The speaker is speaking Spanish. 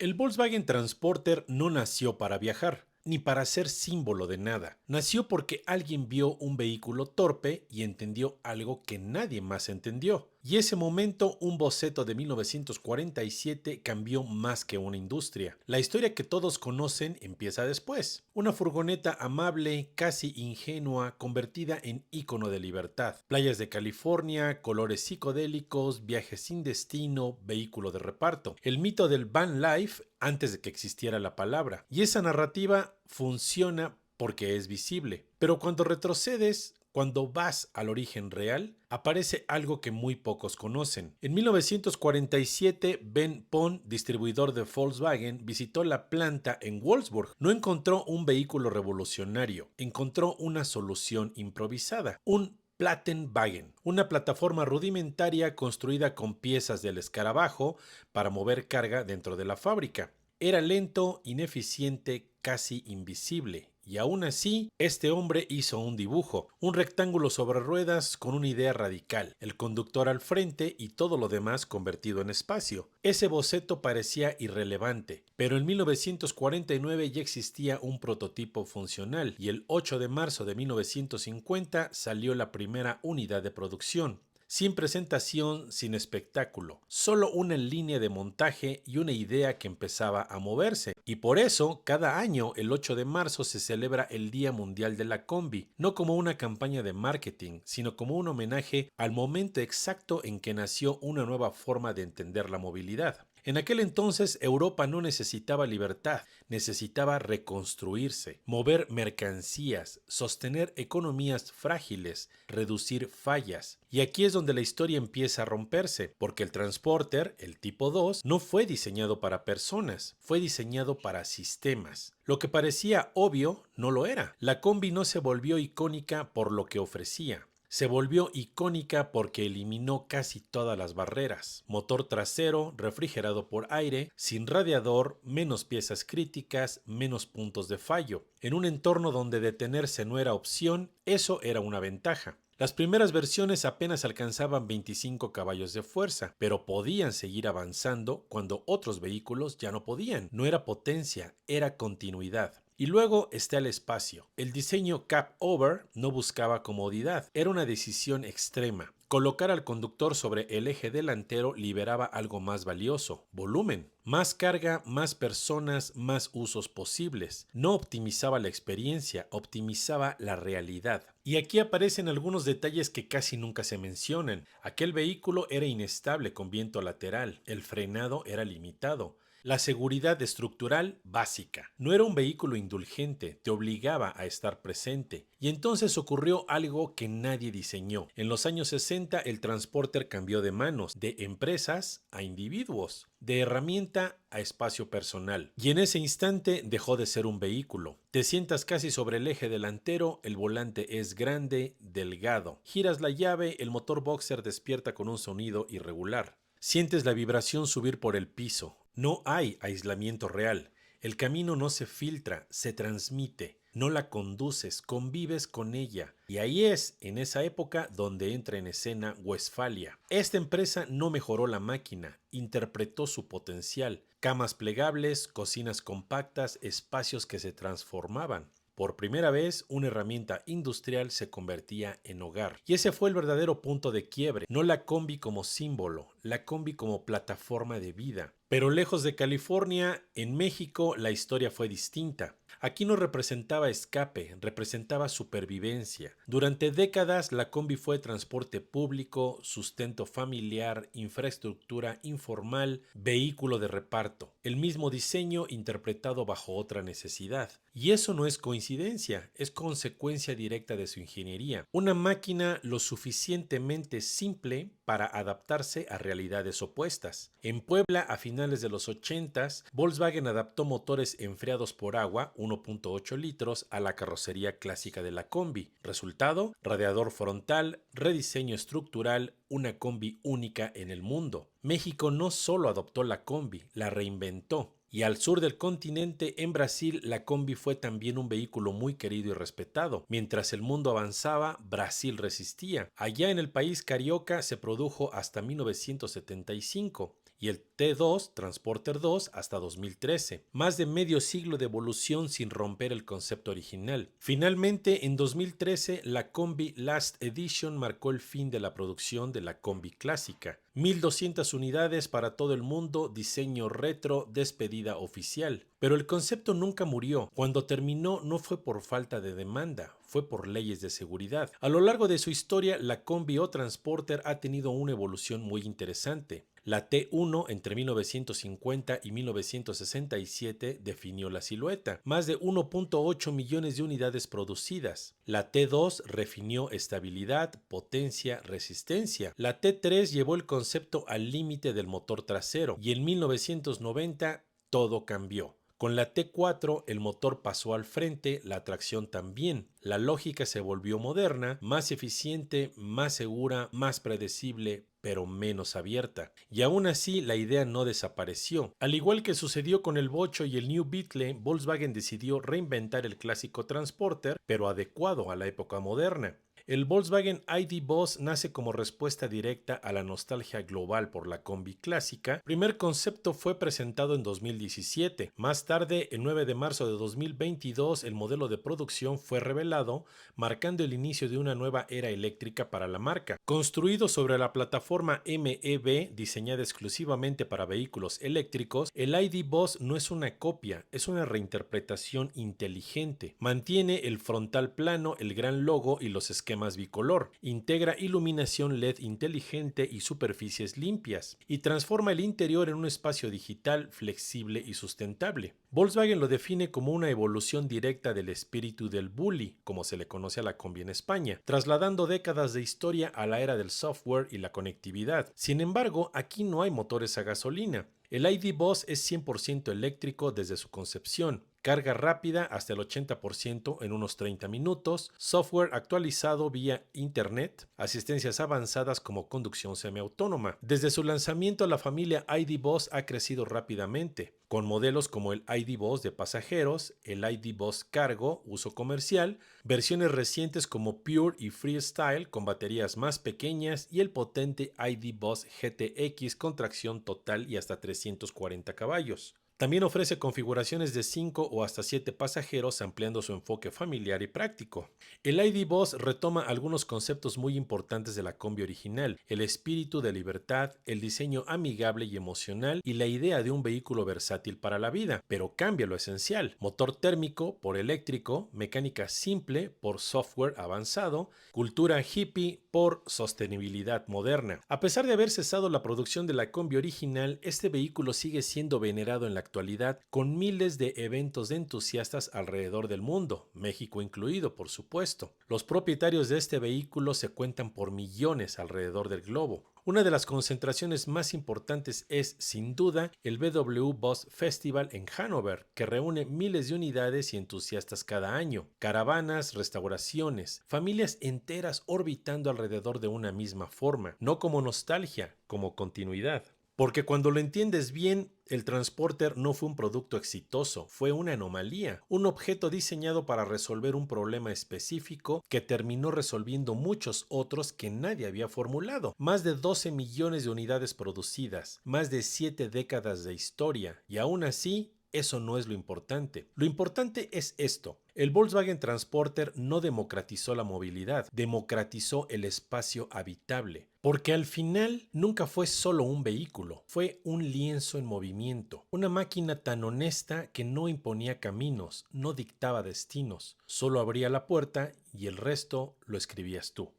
El Volkswagen Transporter no nació para viajar, ni para ser símbolo de nada. Nació porque alguien vio un vehículo torpe y entendió algo que nadie más entendió. Y ese momento, un boceto de 1947 cambió más que una industria. La historia que todos conocen empieza después. Una furgoneta amable, casi ingenua, convertida en ícono de libertad. Playas de California, colores psicodélicos, viajes sin destino, vehículo de reparto. El mito del van life antes de que existiera la palabra. Y esa narrativa funciona porque es visible. Pero cuando retrocedes, cuando vas al origen real, aparece algo que muy pocos conocen. En 1947, Ben Pon, distribuidor de Volkswagen, visitó la planta en Wolfsburg. No encontró un vehículo revolucionario, encontró una solución improvisada, un Plattenwagen, una plataforma rudimentaria construida con piezas del escarabajo para mover carga dentro de la fábrica. Era lento, ineficiente, casi invisible. Y aún así, este hombre hizo un dibujo, un rectángulo sobre ruedas con una idea radical, el conductor al frente y todo lo demás convertido en espacio. Ese boceto parecía irrelevante, pero en 1949 ya existía un prototipo funcional y el 8 de marzo de 1950 salió la primera unidad de producción. Sin presentación, sin espectáculo, solo una línea de montaje y una idea que empezaba a moverse. Y por eso, cada año, el 8 de marzo, se celebra el Día Mundial de la Combi, no como una campaña de marketing, sino como un homenaje al momento exacto en que nació una nueva forma de entender la movilidad. En aquel entonces Europa no necesitaba libertad, necesitaba reconstruirse, mover mercancías, sostener economías frágiles, reducir fallas. Y aquí es donde la historia empieza a romperse, porque el Transporter, el tipo 2, no fue diseñado para personas, fue diseñado para sistemas. Lo que parecía obvio no lo era. La combi no se volvió icónica por lo que ofrecía. Se volvió icónica porque eliminó casi todas las barreras. Motor trasero, refrigerado por aire, sin radiador, menos piezas críticas, menos puntos de fallo. En un entorno donde detenerse no era opción, eso era una ventaja. Las primeras versiones apenas alcanzaban 25 caballos de fuerza, pero podían seguir avanzando cuando otros vehículos ya no podían. No era potencia, era continuidad. Y luego está el espacio. El diseño cap-over no buscaba comodidad, era una decisión extrema. Colocar al conductor sobre el eje delantero liberaba algo más valioso, volumen. Más carga, más personas, más usos posibles. No optimizaba la experiencia, optimizaba la realidad. Y aquí aparecen algunos detalles que casi nunca se mencionan. Aquel vehículo era inestable con viento lateral, el frenado era limitado. La seguridad estructural básica. No era un vehículo indulgente, te obligaba a estar presente. Y entonces ocurrió algo que nadie diseñó. En los años 60 el Transporter cambió de manos, de empresas a individuos, de herramienta a espacio personal. Y en ese instante dejó de ser un vehículo. Te sientas casi sobre el eje delantero, el volante es grande, delgado. Giras la llave, el motor boxer despierta con un sonido irregular. Sientes la vibración subir por el piso. No hay aislamiento real. El camino no se filtra, se transmite. No la conduces, convives con ella. Y ahí es, en esa época, donde entra en escena Westfalia. Esta empresa no mejoró la máquina, interpretó su potencial. Camas plegables, cocinas compactas, espacios que se transformaban. Por primera vez, una herramienta industrial se convertía en hogar. Y ese fue el verdadero punto de quiebre. No la combi como símbolo, la combi como plataforma de vida. Pero lejos de California, en México, la historia fue distinta. Aquí no representaba escape, representaba supervivencia. Durante décadas la combi fue transporte público, sustento familiar, infraestructura informal, vehículo de reparto. El mismo diseño interpretado bajo otra necesidad. Y eso no es coincidencia, es consecuencia directa de su ingeniería. Una máquina lo suficientemente simple para adaptarse a realidades opuestas. En Puebla, a finales de los 80s, Volkswagen adaptó motores enfriados por agua, 1.8 litros, a la carrocería clásica de la combi. Resultado, radiador frontal, rediseño estructural, una combi única en el mundo. México no solo adoptó la combi, la reinventó. Y al sur del continente, en Brasil, la combi fue también un vehículo muy querido y respetado. Mientras el mundo avanzaba, Brasil resistía. Allá en el país carioca se produjo hasta 1975. y el T2, Transporter 2, hasta 2013. Más de medio siglo de evolución sin romper el concepto original. Finalmente, en 2013, la Combi Last Edition marcó el fin de la producción de la Combi clásica. 1200 unidades para todo el mundo, diseño retro, despedida oficial. Pero el concepto nunca murió. Cuando terminó no fue por falta de demanda, fue por leyes de seguridad. A lo largo de su historia, la Combi o Transporter ha tenido una evolución muy interesante. La T1 entre 1950 y 1967 definió la silueta, más de 1.8 millones de unidades producidas. La T2 refinió estabilidad, potencia, resistencia. La T3 llevó el concepto al límite del motor trasero y en 1990 todo cambió. Con la T4 el motor pasó al frente, la tracción también. La lógica se volvió moderna, más eficiente, más segura, más predecible, pero menos abierta. Y aún así la idea no desapareció. Al igual que sucedió con el Bocho y el New Beetle, Volkswagen decidió reinventar el clásico Transporter, pero adecuado a la época moderna. El Volkswagen ID. Buzz nace como respuesta directa a la nostalgia global por la combi clásica. Primer concepto fue presentado en 2017. Más tarde, el 9 de marzo de 2022, el modelo de producción fue revelado, marcando el inicio de una nueva era eléctrica para la marca. Construido sobre la plataforma MEB, diseñada exclusivamente para vehículos eléctricos, el ID. Buzz no es una copia, es una reinterpretación inteligente. Mantiene el frontal plano, el gran logo y los esquemas bicolor, integra iluminación LED inteligente y superficies limpias, y transforma el interior en un espacio digital, flexible y sustentable. Volkswagen lo define como una evolución directa del espíritu del Bully, como se le conoce a la combi en España, trasladando décadas de historia a la era del software y la conectividad. Sin embargo, aquí no hay motores a gasolina. El ID. Buzz es 100% eléctrico desde su concepción. Carga rápida hasta el 80% en unos 30 minutos, software actualizado vía internet, asistencias avanzadas como conducción semiautónoma. Desde su lanzamiento, la familia ID. Buzz ha crecido rápidamente, con modelos como el ID. Buzz de pasajeros, el ID. Buzz Cargo, uso comercial, versiones recientes como Pure y Freestyle con baterías más pequeñas y el potente ID. Buzz GTX con tracción total y hasta 340 caballos. También ofrece configuraciones de 5 o hasta 7 pasajeros, ampliando su enfoque familiar y práctico. El ID. Buzz retoma algunos conceptos muy importantes de la combi original: el espíritu de libertad, el diseño amigable y emocional y la idea de un vehículo versátil para la vida, pero cambia lo esencial: motor térmico por eléctrico, mecánica simple por software avanzado, cultura hippie por sostenibilidad moderna. A pesar de haber cesado la producción de la combi original, este vehículo sigue siendo venerado en la actualidad, con miles de eventos de entusiastas alrededor del mundo, México incluido, por supuesto. Los propietarios de este vehículo se cuentan por millones alrededor del globo. Una de las concentraciones más importantes es, sin duda, el VW Buzz Festival en Hannover, que reúne miles de unidades y entusiastas cada año. Caravanas, restauraciones, familias enteras orbitando alrededor de una misma forma, no como nostalgia, como continuidad. Porque cuando lo entiendes bien, el Transporter no fue un producto exitoso, fue una anomalía, un objeto diseñado para resolver un problema específico que terminó resolviendo muchos otros que nadie había formulado. Más de 12 millones de unidades producidas, más de 7 décadas de historia, y aún así, eso no es lo importante. Lo importante es esto: el Volkswagen Transporter no democratizó la movilidad, democratizó el espacio habitable. Porque al final nunca fue solo un vehículo, fue un lienzo en movimiento, una máquina tan honesta que no imponía caminos, no dictaba destinos, solo abría la puerta y el resto lo escribías tú.